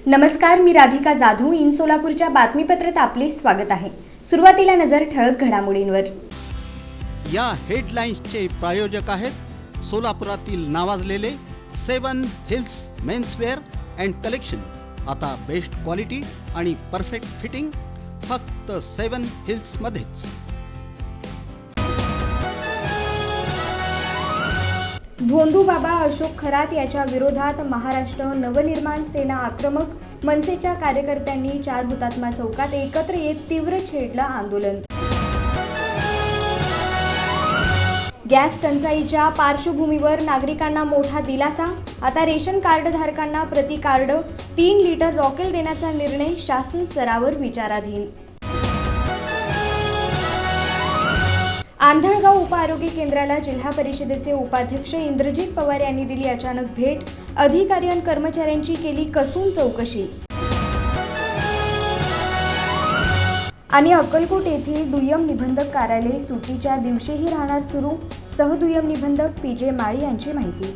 नमस्कार, मी राधिका जाधव. इन सोलापूरच्या बातमीपत्रात आपले स्वागत आहे. सुरुवातीला नजर ठळक घडामोडींवर. या हेडलाईन्सचे प्रायोजक आहेत सोलापुरातील नावाजलेले 7 हिल्स मेन्सवेअर अँड कलेक्शन. आता बेस्ट क्वालिटी आणि परफेक्ट फिटिंग फक्त 7 हिल्स मध्येच. भोंदू बाबा अशोक खरात याच्या विरोधात महाराष्ट्र नवनिर्माण सेना आक्रमक. मनसेच्या कार्यकर्त्यांनी 4 हुतात्मा चौकात एकत्र येत तीव्र छेडलं आंदोलन. गॅस टंचाईच्या पार्श्वभूमीवर नागरिकांना मोठा दिलासा. आता रेशन कार्ड धारकांना प्रति कार्ड 3 लिटर रॉकेल देण्याचा निर्णय शासन स्तरावर विचाराधीन. आंधळगाव उपआरोग्य केंद्राला जिल्हा परिषदेचे उपाध्यक्ष इंद्रजित पवार यांनी दिली अचानक भेट. अधिकारी आणि कर्मचाऱ्यांची केली कसून चौकशी. आणि अक्कलकोट येथे दुय्यम निबंधक कार्यालय सुट्टीच्या दिवशीही राहणार सुरू. सहदुय्यम निबंधक PJ माळी यांची माहिती.